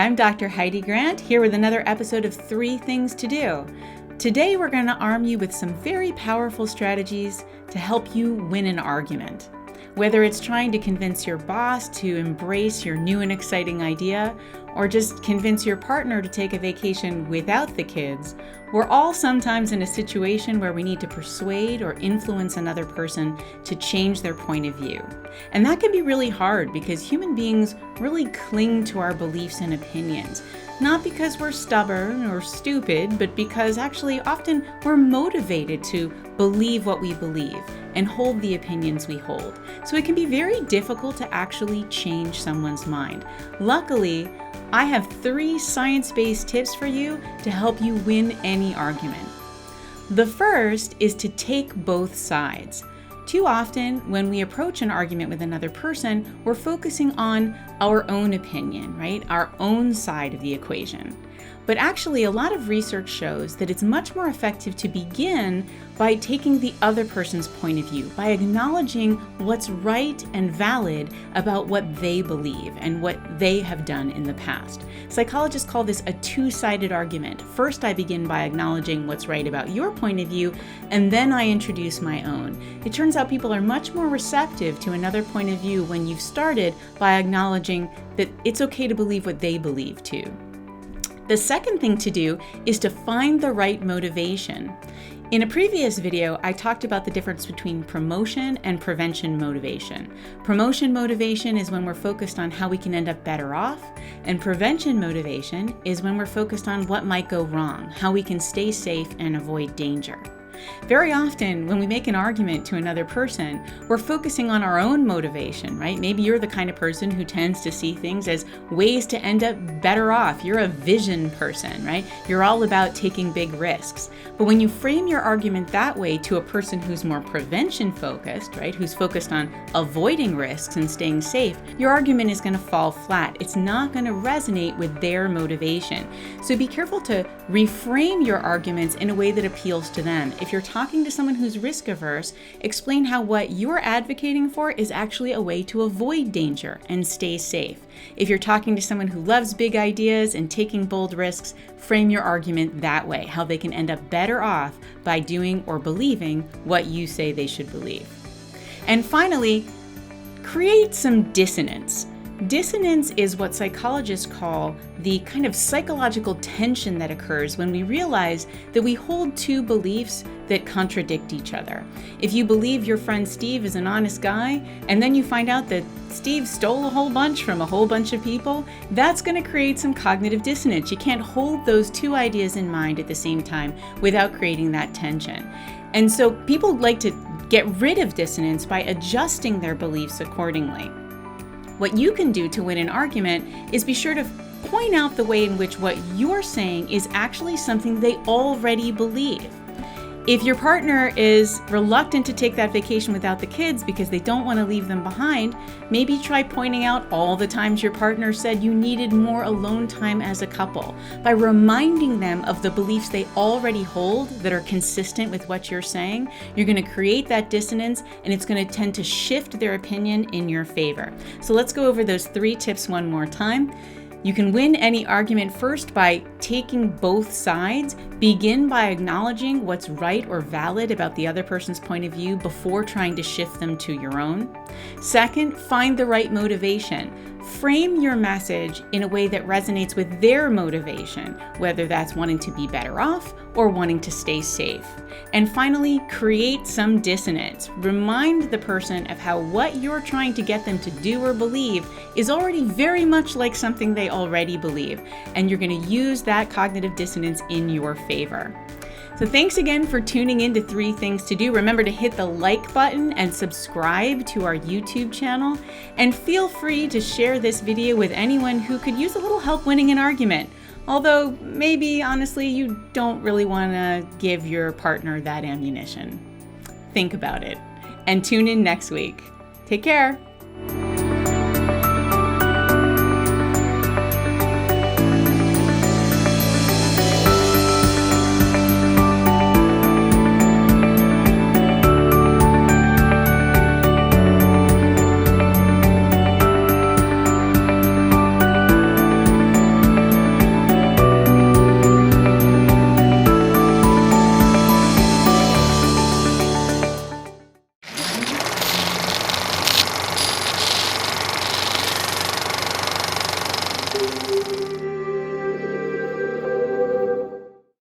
I'm Dr. Heidi Grant, here with another episode of 3 Things to Do. Today we're going to arm you with some very powerful strategies to help you win an argument. Whether it's trying to convince your boss to embrace your new and exciting idea, or just convince your partner to take a vacation without the kids, we're all sometimes in a situation where we need to persuade or influence another person to change their point of view. And that can be really hard because human beings really cling to our beliefs and opinions. Not because we're stubborn or stupid, but because actually often we're motivated to believe what we believe and hold the opinions we hold. So it can be very difficult to actually change someone's mind. Luckily, I have 3 science-based tips for you to help you win any argument. The first is to take both sides. Too often, when we approach an argument with another person, we're focusing on our own opinion, right? Our own side of the equation. But actually, a lot of research shows that it's much more effective to begin by taking the other person's point of view, by acknowledging what's right and valid about what they believe and what they have done in the past. Psychologists call this a 2-sided argument. First, I begin by acknowledging what's right about your point of view, and then I introduce my own. It turns out people are much more receptive to another point of view when you've started by acknowledging that it's okay to believe what they believe too. The second thing to do is to find the right motivation. In a previous video, I talked about the difference between promotion and prevention motivation. Promotion motivation is when we're focused on how we can end up better off, and prevention motivation is when we're focused on what might go wrong, how we can stay safe and avoid danger. Very often, when we make an argument to another person, we're focusing on our own motivation, right? Maybe you're the kind of person who tends to see things as ways to end up better off. You're a vision person, right? You're all about taking big risks. But when you frame your argument that way to a person who's more prevention focused, right? Who's focused on avoiding risks and staying safe, your argument is going to fall flat. It's not going to resonate with their motivation. So be careful to reframe your arguments in a way that appeals to them. If you're talking to someone who's risk averse, explain how what you're advocating for is actually a way to avoid danger and stay safe. If you're talking to someone who loves big ideas and taking bold risks, frame your argument that way, how they can end up better off by doing or believing what you say they should believe. And finally, create some dissonance. Dissonance is what psychologists call the kind of psychological tension that occurs when we realize that we hold 2 beliefs that contradict each other. If you believe your friend Steve is an honest guy, and then you find out that Steve stole a whole bunch from a whole bunch of people, that's going to create some cognitive dissonance. You can't hold those 2 ideas in mind at the same time without creating that tension. And so people like to get rid of dissonance by adjusting their beliefs accordingly. What you can do to win an argument is be sure to point out the way in which what you're saying is actually something they already believe. If your partner is reluctant to take that vacation without the kids because they don't want to leave them behind, maybe try pointing out all the times your partner said you needed more alone time as a couple. By reminding them of the beliefs they already hold that are consistent with what you're saying, you're going to create that dissonance, and it's going to tend to shift their opinion in your favor. So let's go over those 3 tips one more time. You can win any argument first by taking both sides. Begin by acknowledging what's right or valid about the other person's point of view before trying to shift them to your own. Second, find the right motivation. Frame your message in a way that resonates with their motivation, whether that's wanting to be better off or wanting to stay safe. And finally, create some dissonance. Remind the person of how what you're trying to get them to do or believe is already very much like something they already believe, and you're going to use that cognitive dissonance in your favor. So thanks again for tuning in to 3 Things to Do. Remember to hit the like button and subscribe to our YouTube channel. And feel free to share this video with anyone who could use a little help winning an argument. Although maybe, honestly, you don't really want to give your partner that ammunition. Think about it. And tune in next week. Take care.